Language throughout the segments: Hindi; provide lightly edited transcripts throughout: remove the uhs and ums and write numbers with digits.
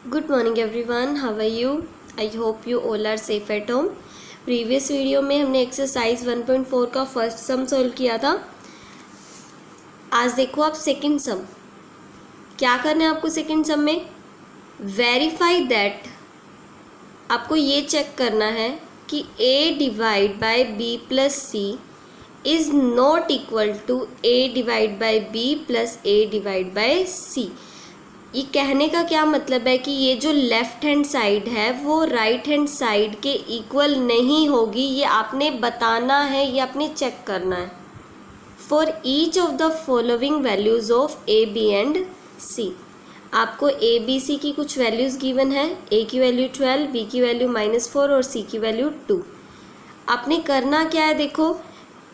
Good morning everyone, how are you? I hope you all are safe at home. Previous video में हमने एक्सरसाइज 1.4 का फर्स्ट सम सॉल्व किया था। आज देखो आप सेकंड सम। क्या करना है आपको सेकंड सम में? वेरीफाई दैट, आपको ये चेक करना है कि a divide by b plus C is not equal to a divide by b plus a divide by C. ये कहने का क्या मतलब है कि ये जो लेफ्ट हैंड साइड है वो राइट हैंड साइड के इक्वल नहीं होगी। ये आपने बताना है, ये आपने चेक करना है। For each of the following values of A B and C, आपको ए बी सी की कुछ वैल्यूज़ गिवन है। ए की वैल्यू 12, बी की वैल्यू -4 और सी की वैल्यू 2। आपने करना क्या है, देखो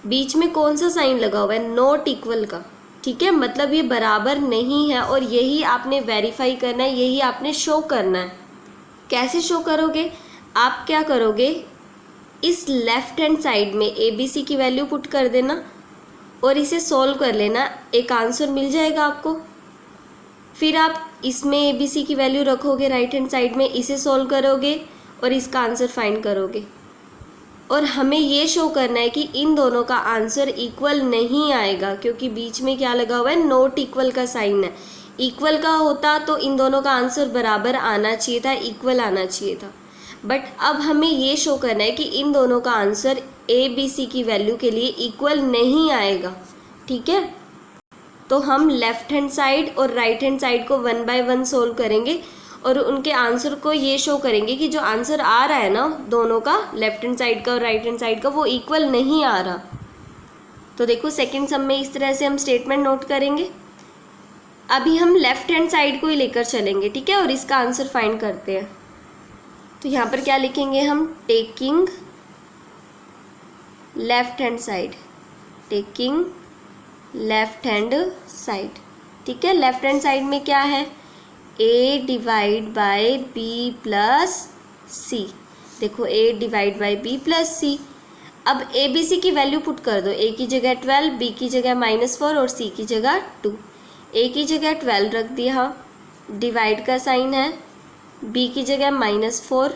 बीच में कौन सा साइन लगा हुआ है, नॉट इक्वल का। ठीक है, मतलब ये बराबर नहीं है और यही आपने वेरीफाई करना है, यही आपने शो करना है। कैसे शो करोगे? आप क्या करोगे, इस लेफ्ट हैंड साइड में ए बी सी की वैल्यू पुट कर देना और इसे सॉल्व कर लेना, एक आंसर मिल जाएगा आपको। फिर आप इसमें ए बी सी की वैल्यू रखोगे राइट हैंड साइड में, इसे सॉल्व करोगे और इसका आंसर फाइंड करोगे। और हमें ये शो करना है कि इन दोनों का आंसर इक्वल नहीं आएगा, क्योंकि बीच में क्या लगा हुआ है, नॉट इक्वल का साइन है। इक्वल का होता तो इन दोनों का आंसर बराबर आना चाहिए था, इक्वल आना चाहिए था। बट अब हमें ये शो करना है कि इन दोनों का आंसर ए बी सी की वैल्यू के लिए इक्वल नहीं आएगा। ठीक है, तो हम लेफ्ट हैंड साइड और राइट हैंड साइड को 1 बाय 1 सोल्व करेंगे और उनके आंसर को ये शो करेंगे कि जो आंसर आ रहा है ना दोनों का, लेफ्ट हैंड साइड का और राइट हैंड साइड का, वो इक्वल नहीं आ रहा। तो देखो सेकंड सम में इस तरह से हम स्टेटमेंट नोट करेंगे। अभी हम लेफ्ट हैंड साइड को ही लेकर चलेंगे, ठीक है, और इसका आंसर फाइंड करते हैं। तो यहाँ पर क्या लिखेंगे हम, taking left hand side, taking left hand side. ठीक है, लेफ्ट हैंड साइड में क्या है, a divide by b plus C. देखो a divide by b plus C. अब a b c की वैल्यू पुट कर दो, a की जगह 12, b की जगह -4 और c की जगह 2। a की जगह 12 रख दिया, डिवाइड का साइन है, b की जगह -4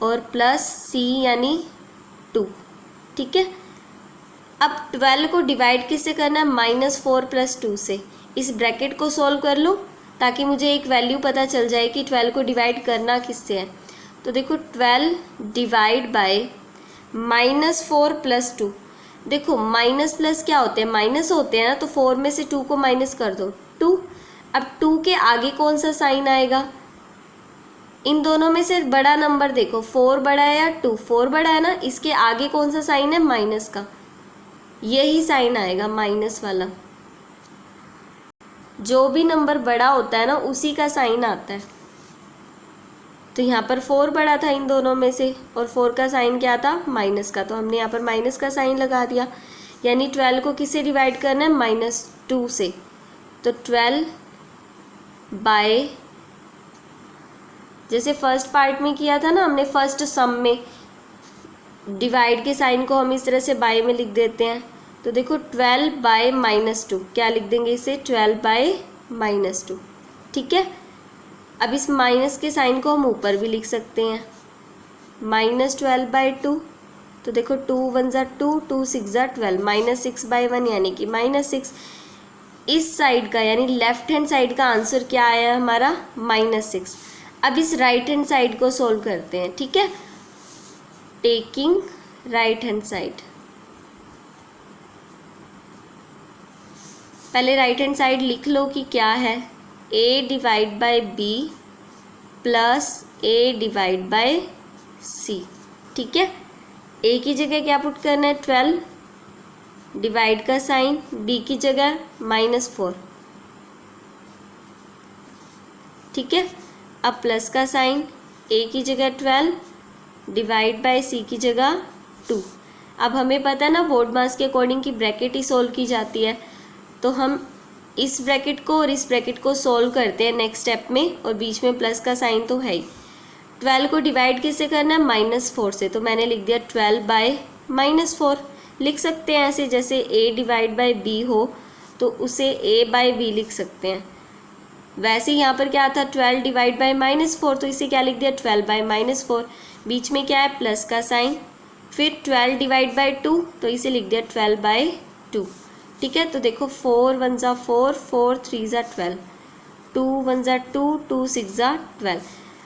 और प्लस c यानी 2। ठीक है, अब 12 को डिवाइड किससे करना है, -4 + 2 से। इस ब्रैकेट को सॉल्व कर लो ताकि मुझे एक वैल्यू पता चल जाए कि 12 को डिवाइड करना किससे है। तो देखो 12 डिवाइड बाय -4 + 2। देखो माइनस प्लस क्या होते हैं, माइनस होते हैं ना, तो 4 में से 2 को माइनस कर दो, 2। अब 2 के आगे कौन सा साइन आएगा, इन दोनों में से बड़ा नंबर देखो, 4 बड़ा है या 2, 4 बड़ा है ना, इसके आगे कौन सा साइन है, माइनस का, यही साइन आएगा माइनस वाला। जो भी नंबर बड़ा होता है ना उसी का साइन आता है। तो यहाँ पर 4 बड़ा था इन दोनों में से और 4 का साइन क्या था, माइनस का, तो हमने यहाँ पर माइनस का साइन लगा दिया। यानी 12 को किससे डिवाइड करना है, -2 से। तो 12 बाय, जैसे फर्स्ट पार्ट में किया था ना हमने, फर्स्ट सम में डिवाइड के साइन को हम इस तरह से बाय में लिख देते हैं। तो देखो 12 बाय -2, क्या लिख देंगे इसे, 12 बाय -2। ठीक है, अब इस माइनस के साइन को हम ऊपर भी लिख सकते हैं, -12 बाय 2। तो देखो 2 1 ज़ा 2, 2 6 ज़ा 12, -6 बाय 1 यानी कि -6। इस साइड का यानी लेफ्ट हैंड साइड का आंसर क्या आया हमारा, -6। अब इस राइट हैंड साइड को सोल्व करते हैं। ठीक है, टेकिंग राइट हैंड साइड, पहले राइट हैंड साइड लिख लो कि क्या है, a divide by b plus a divide bye c। ठीक है, a की जगह क्या पुट करना है, 12, डिवाइड का साइन, b की जगह -4। ठीक है, अब प्लस का साइन, a की जगह 12, डिवाइड बाय c की जगह 2। अब हमें पता है ना बोर्ड मास के अकॉर्डिंग की ब्रैकेट ही सोल्व की जाती है, तो हम इस ब्रैकेट को और इस ब्रैकेट को सोल्व करते हैं नेक्स्ट स्टेप में, और बीच में प्लस का साइन तो है ही। 12 को डिवाइड किससे करना है, -4 से, तो मैंने लिख दिया 12 बाय -4। लिख सकते हैं ऐसे, जैसे a डिवाइड बाय b हो तो उसे a बाय b लिख सकते हैं। वैसे यहाँ पर क्या था 12 डिवाइड बाई -4, तो इसे क्या लिख दिया 12 बाई -4, बीच में क्या है प्लस का साइन, फिर 12 डिवाइड बाई 2, तो इसे लिख दिया 12 बाई 2। ठीक है, तो देखो 4 1 ज़ा 4, 4 3 ज़ा 12, 2 1 ज़ा 2, 2 6 ज़ा 12।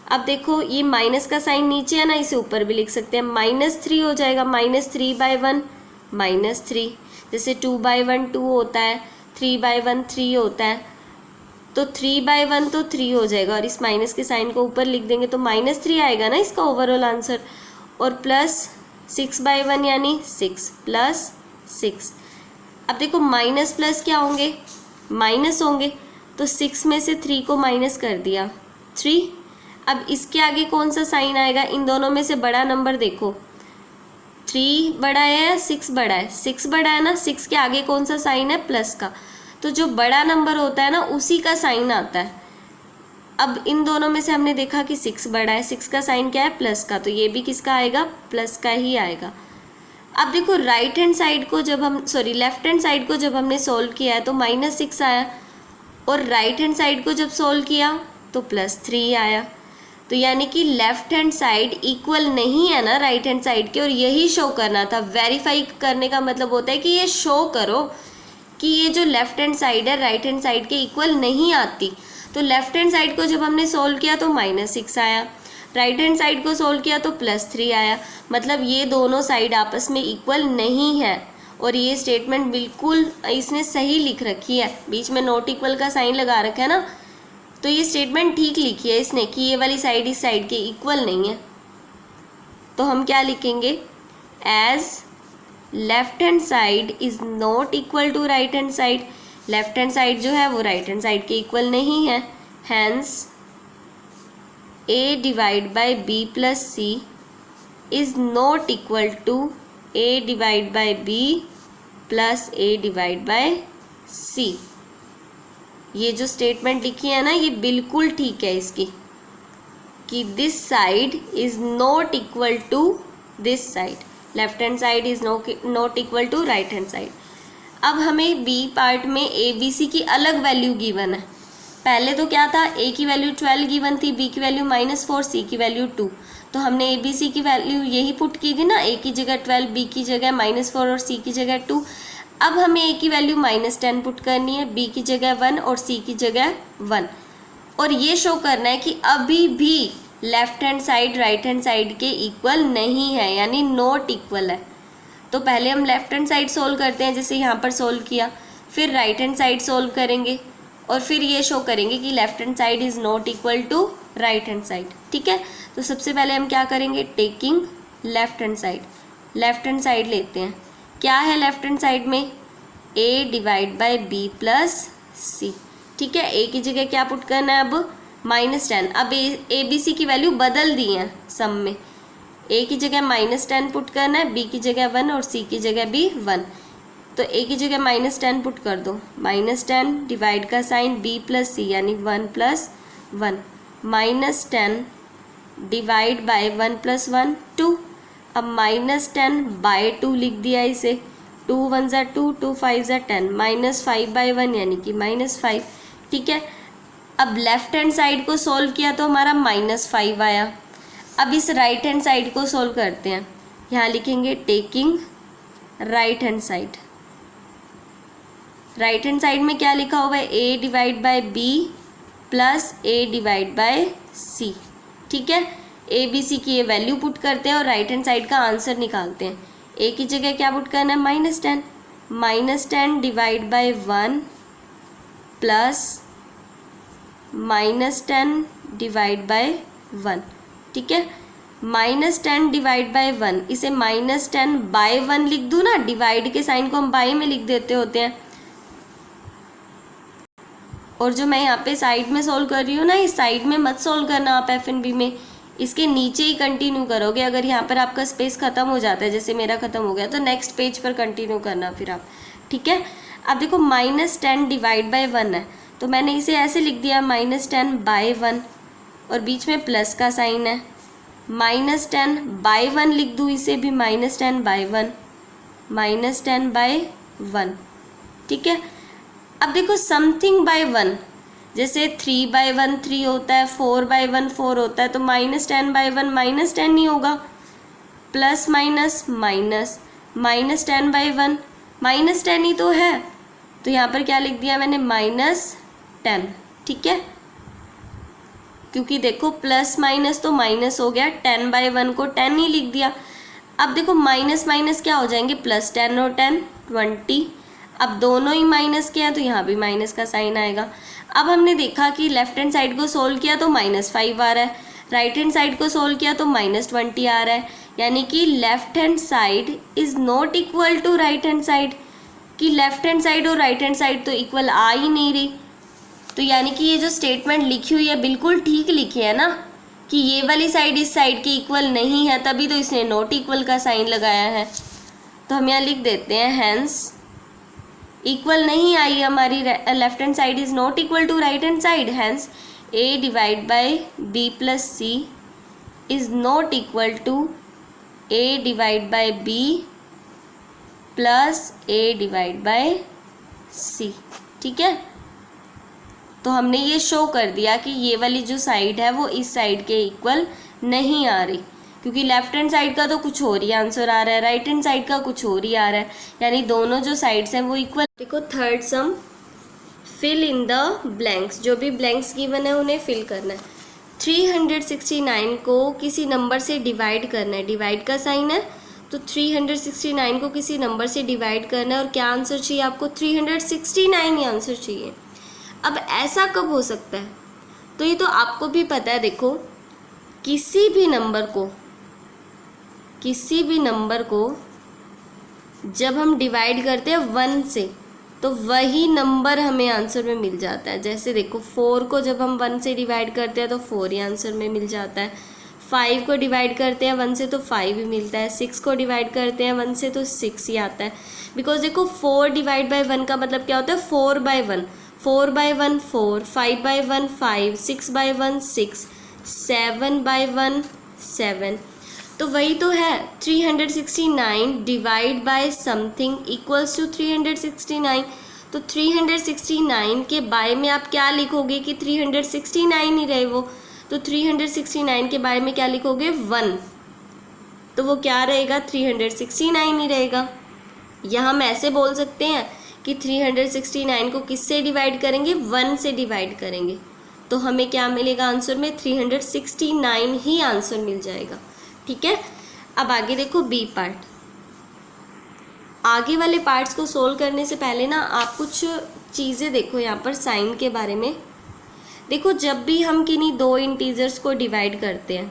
अब देखो ये माइनस का साइन नीचे है ना, इसे ऊपर भी लिख सकते हैं, -3 हो जाएगा, -3 बाई 1 -3, जैसे 2 बाई 1 2 होता है, 3 बाई 1 3 होता है, तो 3 बाई 1 तो 3 हो जाएगा, और इस माइनस के साइन को ऊपर लिख देंगे तो -3 आएगा ना इसका ओवरऑल आंसर, और प्लस 6 बाई 1 यानी 6 प्लस 6। अब देखो माइनस प्लस क्या होंगे, माइनस होंगे, तो 6 में से 3 को माइनस कर दिया 3। अब इसके आगे कौन सा साइन आएगा, इन दोनों में से बड़ा नंबर देखो, 3 बड़ा है या 6 बड़ा है, 6 बड़ा है ना, 6 के आगे कौन सा साइन है प्लस का, तो जो बड़ा नंबर होता है ना उसी का साइन आता है। अब इन दोनों में से हमने देखा कि 6 बड़ा है, 6 का साइन क्या है प्लस का, तो ये भी किसका आएगा प्लस का ही आएगा। अब देखो राइट हैंड साइड को जब हम लेफ्ट हैंड साइड को जब हमने सोल्व किया है तो -6 आया, और राइट हैंड साइड को जब सोल्व किया तो +3 आया, तो यानी कि लेफ्ट हैंड साइड इक्वल नहीं है ना राइट हैंड साइड के, और यही शो करना था। वेरीफाई करने का मतलब होता है कि ये शो करो कि ये जो लेफ्ट हैंड साइड है राइट हैंड साइड के इक्वल नहीं आती। तो लेफ्ट हैंड साइड को जब हमने सोल्व किया तो -6 आया, राइट हैंड साइड को सोल्व किया तो +3 आया, मतलब ये दोनों साइड आपस में इक्वल नहीं है। और ये स्टेटमेंट बिल्कुल इसने सही लिख रखी है, बीच में नॉट इक्वल का साइन लगा रखा है ना, तो ये स्टेटमेंट ठीक लिखी है इसने कि ये वाली साइड इस साइड के इक्वल नहीं है। तो हम क्या लिखेंगे, as left hand side is not equal to right hand side, left hand side जो है वो राइट हैंड साइड के इक्वल नहीं है, hence a divide by b plus c is not equal to a divide by b plus a divide by c। ये जो स्टेटमेंट लिखी है ना ये बिल्कुल ठीक है इसकी, कि this side is not equal to this side, left hand side is not equal to right hand side. अब हमें बी पार्ट में ए बी सी की अलग वैल्यू गिवन है। पहले तो क्या था, ए की वैल्यू 12 गिवन थी, बी की वैल्यू -4, सी की वैल्यू 2, तो हमने ए बी सी की वैल्यू यही पुट की थी ना, ए की जगह 12, बी की जगह -4 और सी की जगह 2। अब हमें ए की वैल्यू -10 पुट करनी है, बी की जगह 1 और सी की जगह 1, और ये शो करना है कि अभी भी left hand side right hand side के इक्वल नहीं है, यानी नॉट इक्वल है। तो पहले हम लेफ्ट हैंड साइड सोल्व करते हैं, जैसे यहाँ पर सोल्व किया, फिर राइट हैंड साइड सोल्व करेंगे, और फिर ये शो करेंगे कि left hand side is not equal to right hand side. ठीक है, तो सबसे पहले हम क्या करेंगे, taking left hand side, left hand side लेते हैं। क्या है लेफ्ट हैंड साइड में, a divide by b plus c। ठीक है, a की जगह क्या पुट करना है अब -10। अब ए बी सी की वैल्यू बदल दी है सम में, a की जगह -10 पुट करना है, b की जगह 1 और c की जगह भी 1, तो a की जगह -10 पुट कर दो, -10 डिवाइड का साइन b प्लस c यानी 1 प्लस 1, -10 डिवाइड बाय 1 प्लस 1 2, अब -10 बाय 2 लिख दिया इसे, 2 1 ज़ा 2, 2 5 ज़ा 10, -5 बाई 1 यानी कि -5। ठीक है, अब लेफ्ट हैंड साइड को सोल्व किया तो हमारा -5 आया। अब इस राइट हैंड साइड को सोल्व करते हैं, यहाँ लिखेंगे taking right hand side. Right hand side में क्या लिखा हुआ है, a divide by b plus a divide bye c। ठीक है, a b c की ये वैल्यू पुट करते हैं और राइट हैंड साइड का आंसर निकालते हैं। a की जगह क्या पुट करना है, -10, -10 divide by 1 plus -10 divide by 1। ठीक है, -10 डिवाइड बाय 1, इसे -10 बाय 1 लिख दूँ ना, डिवाइड के साइन को हम बाय में लिख देते होते हैं, और जो मैं यहाँ पे साइड में सोल्व कर रही हूँ ना, इस साइड में मत सोल्व करना आप FNB में, इसके नीचे ही कंटिन्यू करोगे। अगर यहाँ पर आपका स्पेस ख़त्म हो जाता है, जैसे मेरा ख़त्म हो गया, तो नेक्स्ट पेज पर कंटिन्यू करना फिर आप। ठीक है, अब देखो -10 डिवाइड बाय 1 है, तो मैंने इसे ऐसे लिख दिया -10 बाय 1, और बीच में प्लस का साइन है, -10 बाय 1 लिख दूँ इसे भी, -10 बाय 1, -10 बाय 1। ठीक है, अब देखो समथिंग बाय 1, जैसे 3/1 3 होता है, 4/1 4 होता है, तो -10/1 -10 नहीं होगा, प्लस माइनस माइनस, -10/1 -10 ही तो है, तो यहाँ पर क्या लिख दिया मैंने -10, ठीक है, क्योंकि देखो प्लस माइनस तो माइनस हो गया, 10/1 को 10 ही लिख दिया। अब देखो माइनस माइनस क्या हो जाएंगे, +10 और 10 20, अब दोनों ही माइनस के हैं तो यहाँ भी माइनस का साइन आएगा। अब हमने देखा कि लेफ्ट हैंड साइड को सोल्व किया तो -5 आ रहा है, राइट हैंड साइड को सोल्व किया तो -20 आ रहा है, यानी कि left hand side is not equal to right hand side, कि लेफ्ट हैंड साइड और राइट हैंड साइड तो इक्वल आ ही नहीं रही। तो यानी कि ये जो स्टेटमेंट लिखी हुई है बिल्कुल ठीक लिखी है ना, कि ये वाली साइड इस साइड की इक्वल नहीं है, तभी तो इसने नॉट इक्वल का साइन लगाया है। तो हम यहाँ लिख देते हैं हैंस इक्वल नहीं आई हमारी, left hand side is not equal to right hand side, hence a/b+c is not equal to a/b plus a/c, ठीक है। तो हमने ये शो कर दिया कि ये वाली जो साइड है वो इस साइड के इक्वल नहीं आ रही, क्योंकि लेफ्ट हैंड साइड का तो कुछ और ही आंसर आ रहा है, राइट हैंड साइड का कुछ और ही आ रहा है, यानी दोनों जो साइड्स हैं वो इक्वल। देखो third sum, fill in the blanks, जो भी ब्लैंक्स गिवन है उन्हें फिल करना है। 369 को किसी नंबर से डिवाइड करना है, डिवाइड का साइन है, तो 369 को किसी नंबर से डिवाइड करना है, और क्या आंसर चाहिए आपको, 369 ही आंसर चाहिए। अब ऐसा कब हो सकता है, तो ये तो आपको भी पता है, देखो किसी भी नंबर को जब हम डिवाइड करते हैं 1 से, तो वही नंबर हमें आंसर में मिल जाता है। जैसे देखो 4 को जब हम 1 से डिवाइड करते हैं तो 4 ही आंसर में मिल जाता है, 5 को डिवाइड करते हैं 1 से तो 5 ही मिलता है, 6 को डिवाइड करते हैं 1 से तो 6 ही आता है। बिकॉज देखो 4 डिवाइड बाई 1 का मतलब क्या होता है, 4/1, 4/1 4, 5/1 5, 6/1 6, 7/1 7, तो वही तो है 369 divide by something equals to 369। तो 369 के बाय में आप क्या लिखोगे कि 369 ही रहे वो, तो 369 के बारे में क्या लिखोगे 1, तो वो क्या रहेगा 369 ही रहेगा। या हम ऐसे बोल सकते हैं कि 369 को किससे डिवाइड करेंगे, 1 से डिवाइड करेंगे, तो हमें क्या मिलेगा आंसर में 369 ही आंसर मिल जाएगा, ठीक है। अब आगे देखो बी पार्ट, आगे वाले पार्ट्स को सोल्व करने से पहले ना आप कुछ चीज़ें देखो यहाँ पर साइन के बारे में। देखो जब भी हम किन्हीं दो इंटीजर्स को डिवाइड करते हैं,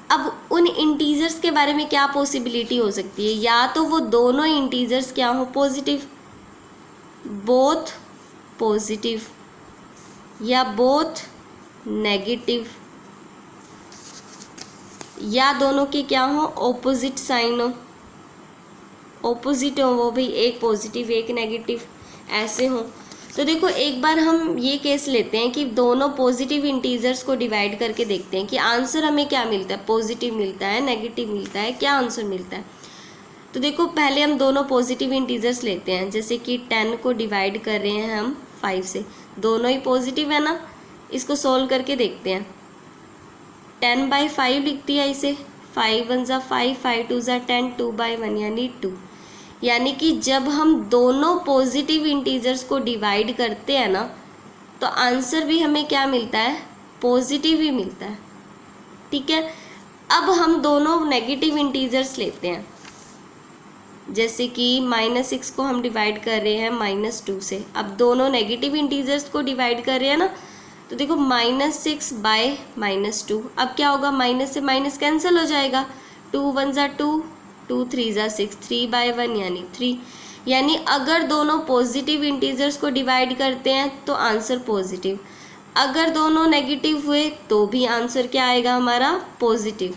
अब उन इंटीजर्स के बारे में क्या पॉसिबिलिटी हो सकती है, या तो वो दोनों इंटीजर्स क्या हो पॉजिटिव, बोथ पॉजिटिव, या बोथ नेगेटिव, या दोनों के क्या हो ऑपोजिट साइन हो, ऑपोजिट हो वो भी, एक पॉजिटिव एक नेगेटिव ऐसे हो। तो देखो एक बार हम ये केस लेते हैं कि दोनों पॉजिटिव इंटीजर्स को डिवाइड करके देखते हैं कि आंसर हमें क्या मिलता है, पॉजिटिव मिलता है नेगेटिव मिलता है, क्या आंसर मिलता है। तो देखो पहले हम दोनों पॉजिटिव इंटीजर्स लेते हैं, जैसे कि 10 को डिवाइड कर रहे हैं हम 5 से, दोनों ही पॉजिटिव है ना, इसको सोल्व करके देखते हैं। 10/5 लिख दिया इसे, 5 1 ज़ा 5, 5 2 ज़ा 10, 2/1 यानी 2, यानी कि जब हम दोनों पॉजिटिव इंटीजर्स को डिवाइड करते हैं ना, तो आंसर भी हमें क्या मिलता है, पॉजिटिव ही मिलता है, ठीक है। अब हम दोनों नेगेटिव इंटीजर्स लेते हैं, जैसे कि -6 को हम डिवाइड कर रहे हैं -2 से, अब दोनों नेगेटिव इंटीजर्स को डिवाइड कर रहे हैं ना, तो देखो -6/-2, अब क्या होगा, माइनस से माइनस कैंसिल हो जाएगा, 2 1 ज़ा 2, 2 3 ज़ा 6, 3/1 यानी 3, यानी अगर दोनों पॉजिटिव इंटीजर्स को डिवाइड करते हैं तो आंसर पॉजिटिव, अगर दोनों नेगेटिव हुए तो भी आंसर क्या आएगा हमारा पॉजिटिव,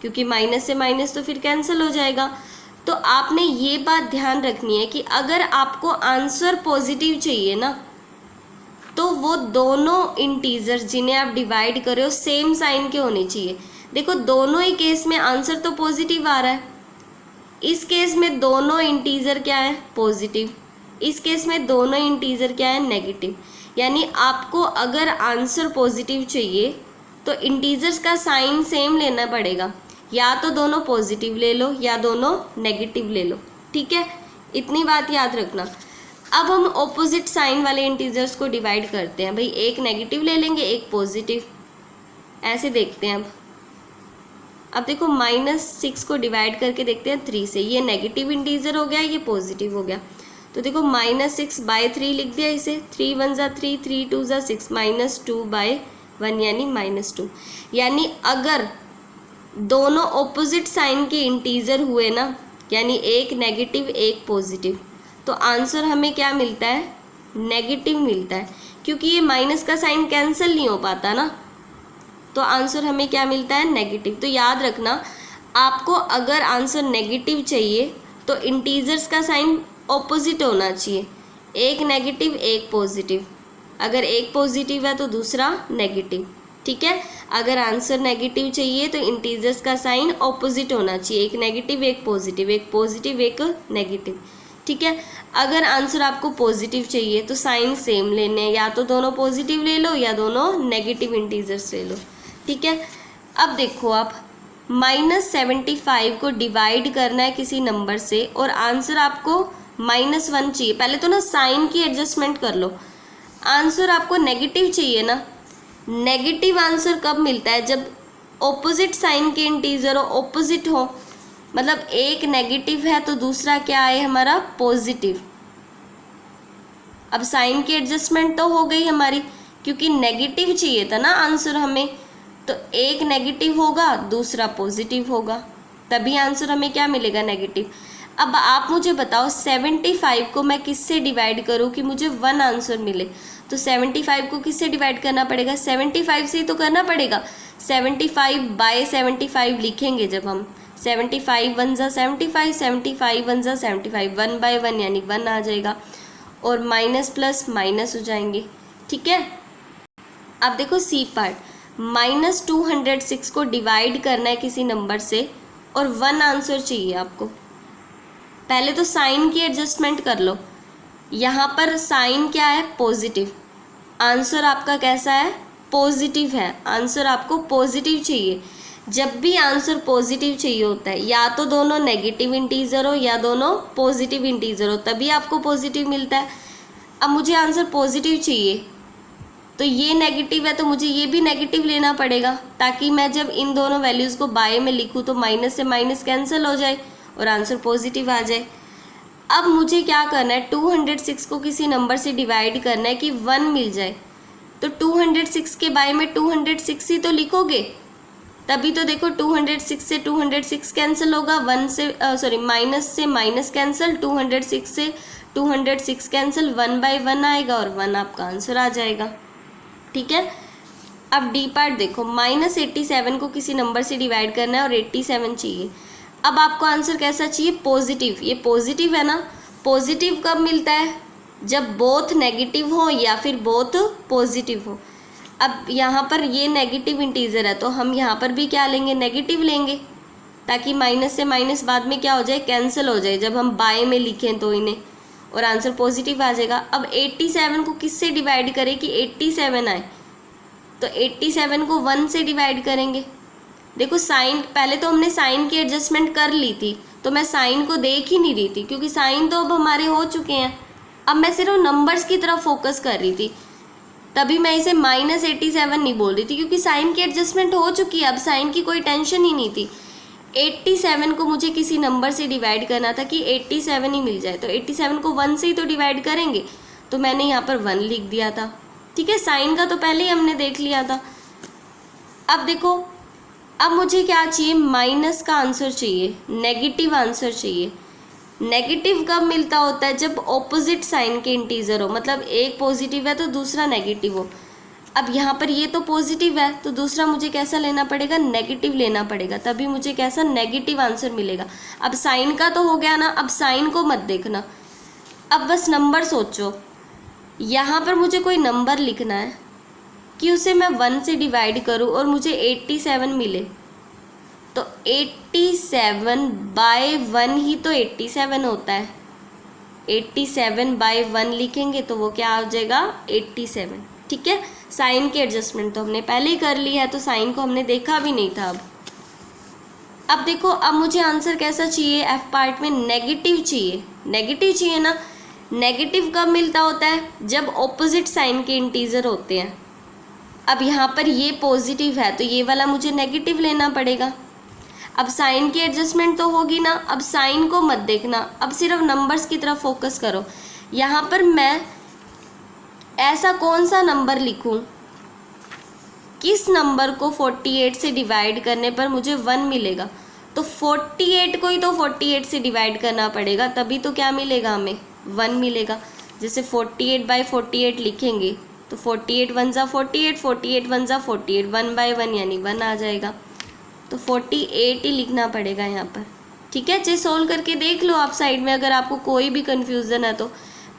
क्योंकि माइनस से माइनस तो फिर कैंसिल हो जाएगा। तो आपने ये बात ध्यान रखनी है कि अगर आपको आंसर पॉजिटिव चाहिए ना, तो वो दोनों इंटीजर्स जिन्हें आप डिवाइड कर रहे हो सेम साइन के होने चाहिए। देखो दोनों ही केस में आंसर तो पॉजिटिव आ रहा है, इस केस में दोनों इंटीजर क्या है पॉजिटिव, इस केस में दोनों इंटीजर क्या है नेगेटिव, यानी आपको अगर आंसर पॉजिटिव चाहिए तो इंटीजर्स का साइन सेम लेना पड़ेगा, या तो दोनों पॉजिटिव ले लो या दोनों नेगेटिव ले लो, ठीक है, इतनी बात याद रखना। अब हम ऑपोजिट साइन वाले इंटीजर्स को डिवाइड करते हैं, भाई एक नेगेटिव ले लेंगे एक पॉजिटिव, ऐसे देखते हैं। अब देखो -6 को डिवाइड करके देखते हैं 3 से, ये नेगेटिव इंटीजर हो गया, ये पॉजिटिव हो गया, तो देखो -6/3 लिख दिया इसे, 3 1 ज़ा 3, 3 2 ज़ा 6, -2/1 यानी -2। यानी अगर दोनों ऑपोजिट साइन के इंटीजर हुए ना, यानी एक नेगेटिव एक पॉजिटिव, तो आंसर हमें क्या मिलता है, नेगेटिव मिलता है, क्योंकि ये माइनस का साइन कैंसिल नहीं हो पाता ना, तो आंसर हमें क्या मिलता है, नेगेटिव। तो याद रखना, आपको अगर आंसर नेगेटिव चाहिए तो इंटीजर्स का साइन ऑपोजिट होना चाहिए, एक नेगेटिव एक पॉजिटिव, अगर एक पॉजिटिव है तो दूसरा नेगेटिव, ठीक है। अगर आंसर नेगेटिव चाहिए तो इंटीजर्स का साइन ऑपोजिट होना चाहिए, एक नेगेटिव एक पॉजिटिव, एक पॉजिटिव एक नेगेटिव, ठीक है। अगर आंसर आपको पॉजिटिव चाहिए तो साइन सेम लेने हैं, या तो दोनों पॉजिटिव ले लो या दोनों नेगेटिव इंटीजर्स ले लो, ठीक है। अब देखो आप -75 को डिवाइड करना है किसी नंबर से और आंसर आपको -1 चाहिए। पहले तो ना साइन की एडजस्टमेंट कर लो, आंसर आपको नेगेटिव चाहिए ना। नेगेटिव आंसर कब मिलता है, जब ऑपोजिट साइन के इंटीजर ऑपोजिट हो, मतलब एक नेगेटिव है तो दूसरा क्या है हमारा, पॉजिटिव। अब साइन की एडजस्टमेंट तो हो गई हमारी, क्योंकि नेगेटिव चाहिए था ना आंसर हमें, तो एक नेगेटिव होगा दूसरा पॉजिटिव होगा, तभी आंसर हमें क्या मिलेगा, नेगेटिव। अब आप मुझे बताओ 75 को मैं किससे डिवाइड करूं कि मुझे 1 आंसर मिले, तो 75 को किससे डिवाइड करना पड़ेगा, 75 से ही तो करना पड़ेगा। 75/75 लिखेंगे जब हम, 75 1 ज़ा 75, 75 1 ज़ा 75, 1/1 यानी 1 आ जाएगा, और माइनस प्लस माइनस हो जाएंगे, ठीक है। अब देखो सी पार्ट, -206 को डिवाइड करना है किसी नंबर से और 1 आंसर चाहिए आपको। पहले तो साइन की एडजस्टमेंट कर लो, यहाँ पर साइन क्या है, पॉजिटिव, आंसर आपका कैसा है, पॉजिटिव है, आंसर आपको पॉजिटिव चाहिए। जब भी आंसर पॉजिटिव चाहिए होता है, या तो दोनों नेगेटिव इंटीजर हो या दोनों पॉजिटिव इंटीजर हो, तभी आपको पॉजिटिव मिलता है। अब मुझे आंसर पॉजिटिव चाहिए, तो ये नेगेटिव है तो मुझे ये भी नेगेटिव लेना पड़ेगा, ताकि मैं जब इन दोनों वैल्यूज़ को बाय में लिखूँ तो माइनस से माइनस कैंसिल हो जाए और आंसर पॉजिटिव आ जाए। अब मुझे क्या करना है, 206 को किसी नंबर से डिवाइड करना है कि 1 मिल जाए, तो 206 के बाय में 206 ही तो लिखोगे, तभी तो देखो 206 से 206 कैंसिल होगा, माइनस से माइनस कैंसिल, 206 से 206 कैंसिल, 1/1 आएगा और 1 आपका आंसर आ जाएगा, ठीक है। अब डी पार्ट देखो, -87 को किसी नंबर से डिवाइड करना है और 87 चाहिए। अब आपको आंसर कैसा चाहिए, पॉजिटिव, ये पॉजिटिव है ना। पॉजिटिव कब मिलता है, जब बोथ नेगेटिव हो या फिर बोथ पॉजिटिव हो। अब यहाँ पर ये नेगेटिव इंटीजर है तो हम यहाँ पर भी क्या लेंगे, नेगेटिव लेंगे, ताकि माइनस से माइनस बाद में क्या हो जाए, कैंसिल हो जाए जब हम बाय में लिखें तो इन्हें, और आंसर पॉजिटिव आ जाएगा। अब 87 को किससे डिवाइड करें कि 87 आए, तो 87 को 1 से डिवाइड करेंगे। देखो साइन, पहले तो हमने साइन की एडजस्टमेंट कर ली थी, तो मैं साइन को देख ही नहीं रही थी, क्योंकि साइन तो अब हमारे हो चुके हैं। अब मैं सिर्फ नंबर्स की तरफ फोकस कर रही थी, तभी मैं इसे -87 नहीं बोल रही थी, क्योंकि साइन की एडजस्टमेंट हो चुकी है, अब साइन की कोई टेंशन ही नहीं थी। 87 को मुझे किसी नंबर से डिवाइड करना था कि 87 ही मिल जाए, तो 87 को 1 से ही तो डिवाइड करेंगे, तो मैंने यहाँ पर 1 लिख दिया था, ठीक है। साइन का तो पहले ही हमने देख लिया था। अब देखो, अब मुझे क्या चाहिए, माइनस का आंसर चाहिए, नेगेटिव आंसर चाहिए। नेगेटिव कब मिलता होता है, जब ऑपोजिट साइन के इंटीजर हो, मतलब एक पॉजिटिव है तो दूसरा नेगेटिव हो। अब यहाँ पर ये तो पॉजिटिव है तो दूसरा मुझे कैसा लेना पड़ेगा, नेगेटिव लेना पड़ेगा, तभी मुझे कैसा, नेगेटिव आंसर मिलेगा। अब साइन का तो हो गया ना, अब साइन को मत देखना, अब बस नंबर सोचो। यहाँ पर मुझे कोई नंबर लिखना है कि उसे मैं 1 से डिवाइड करूँ और मुझे 87 मिले, तो 87/1 ही तो 87 होता है, 87/1 लिखेंगे तो वो क्या आ जाएगा 87। ठीक है, साइन की एडजस्टमेंट तो हमने पहले ही कर ली है, तो साइन को हमने देखा भी नहीं था। अब देखो, अब मुझे आंसर कैसा चाहिए, एफ पार्ट में नेगेटिव चाहिए। नेगेटिव चाहिए ना, नेगेटिव कब मिलता होता है, जब ऑपोजिट साइन के इंटीजर होते हैं। अब यहाँ पर ये पॉजिटिव है तो ये वाला मुझे नेगेटिव लेना पड़ेगा। अब साइन की एडजस्टमेंट तो होगी ना, अब साइन को मत देखना, अब सिर्फ नंबर्स की तरफ फोकस करो। यहाँ पर मैं ऐसा कौन सा नंबर लिखूँ, किस नंबर को 48 से डिवाइड करने पर मुझे 1 मिलेगा, तो 48 को ही तो 48 से डिवाइड करना पड़ेगा, तभी तो क्या मिलेगा हमें 1 मिलेगा। जैसे 48/48 लिखेंगे तो 48 1 जा 48, 48 1 जा 48, 1/1 यानी 1 आ जाएगा, तो 48 ही लिखना पड़ेगा यहाँ पर। ठीक है, चाहे सोल्व करके देख लो आप साइड में, अगर आपको कोई भी कन्फ्यूज़न है तो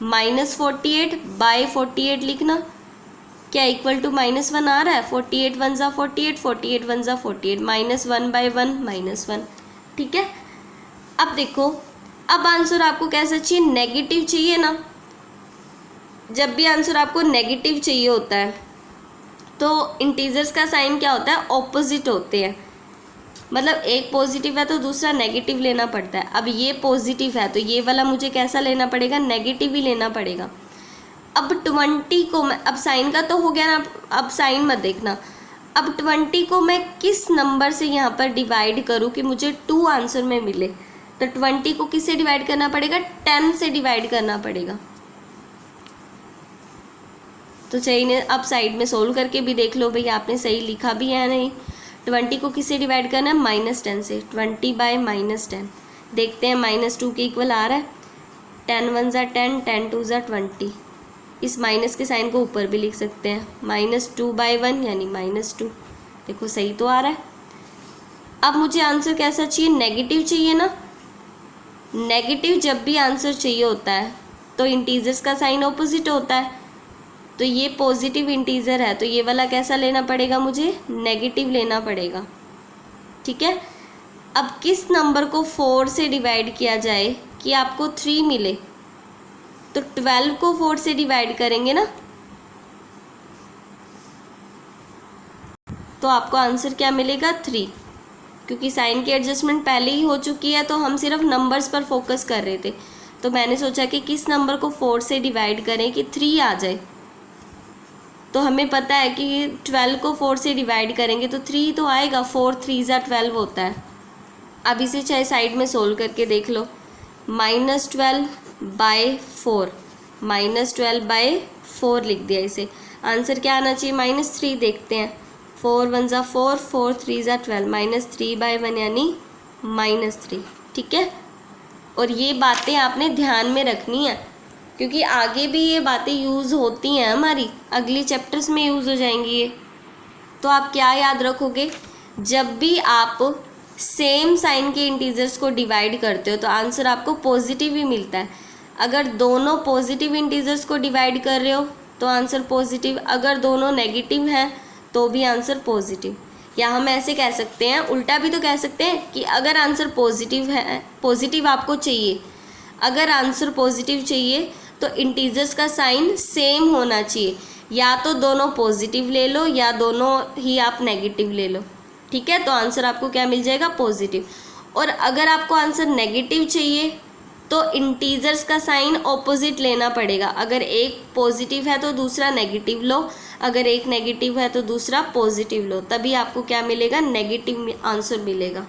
-48/48 लिखना, क्या इक्वल टू -1 आ रहा है, 48 1 जा 48, 48 1 जा 48, -1/1 -1। ठीक है, अब देखो, अब आंसर आपको कैसा चाहिए, नेगेटिव चाहिए ना। जब भी आंसर आपको नेगेटिव चाहिए होता है तो इंटीजर्स का साइन क्या होता है, ऑपोजिट होते हैं। मतलब एक पॉजिटिव है तो दूसरा नेगेटिव लेना पड़ता है। अब ये पॉजिटिव है तो ये वाला मुझे कैसा लेना पड़ेगा, नेगेटिव ही लेना पड़ेगा। अब 20 को मैं, अब साइन का तो हो गया ना, अब साइन मत देखना। अब 20 को मैं किस नंबर से यहाँ पर डिवाइड करूँ कि मुझे 2 आंसर में मिले, तो 20 को किससे डिवाइड करना पड़ेगा, 10 से डिवाइड करना पड़ेगा। तो चाहिए, अब साइड में सोल्व करके भी देख लो भाई आपने सही लिखा भी है नहीं। 20 को किससे डिवाइड करना है, -10 से, 20/-10। देखते हैं -2 के इक्वल आ रहा है, 10 1 जा 10, 10 2 जा 20। इस माइनस के साइन को ऊपर भी लिख सकते हैं, -2/1 यानी -2। देखो सही तो आ रहा है। अब मुझे आंसर कैसा चाहिए, नेगेटिव चाहिए ना। नेगेटिव जब भी आंसर चाहिए होता है तो इंटीजर्स का साइन ऑपोजिट होता है, तो ये पॉजिटिव इंटीजर है तो ये वाला कैसा लेना पड़ेगा, मुझे नेगेटिव लेना पड़ेगा। ठीक है, अब किस नंबर को 4 से डिवाइड किया जाए कि आपको 3 मिले, तो 12 को 4 से डिवाइड करेंगे ना, तो आपको आंसर क्या मिलेगा, 3। क्योंकि साइन की एडजस्टमेंट पहले ही हो चुकी है तो हम सिर्फ नंबर्स पर फोकस कर रहे थे, तो मैंने सोचा कि किस नंबर को 4 से डिवाइड करें कि 3 आ जाए। तो हमें पता है कि 12 को 4 से डिवाइड करेंगे तो 3 तो आएगा, 4 3 जा 12 होता है। अब इसे चाहे साइड में सोल्व करके देख लो, -12/4, -12/4 लिख दिया इसे। आंसर क्या आना चाहिए, -3। देखते हैं, 4 1 जा 4, 4 3 जा 12, -3/1 यानी -3। ठीक है, और ये बातें आपने ध्यान में रखनी है क्योंकि आगे भी ये बातें यूज़ होती हैं, हमारी अगली चैप्टर्स में यूज़ हो जाएंगी ये। तो आप क्या याद रखोगे, जब भी आप सेम साइन के इंटीजर्स को डिवाइड करते हो तो आंसर आपको पॉजिटिव ही मिलता है। अगर दोनों पॉजिटिव इंटीजर्स को डिवाइड कर रहे हो तो आंसर पॉजिटिव, अगर दोनों नेगेटिव हैं तो भी आंसर पॉजिटिव। या हम ऐसे कह सकते हैं, उल्टा भी तो कह सकते हैं कि अगर आंसर पॉजिटिव है, पॉजिटिव आपको चाहिए, अगर आंसर पॉजिटिव चाहिए तो इंटीजर्स का साइन सेम होना चाहिए, या तो दोनों पॉजिटिव ले लो या दोनों ही आप नेगेटिव ले लो। ठीक है, तो आंसर आपको क्या मिल जाएगा, पॉजिटिव। और अगर आपको आंसर नेगेटिव चाहिए तो इंटीजर्स का साइन ऑपोजिट लेना पड़ेगा। अगर एक पॉजिटिव है तो दूसरा नेगेटिव लो, अगर एक नेगेटिव है तो दूसरा पॉजिटिव लो, तभी आपको क्या मिलेगा, नेगेटिव आंसर मिलेगा।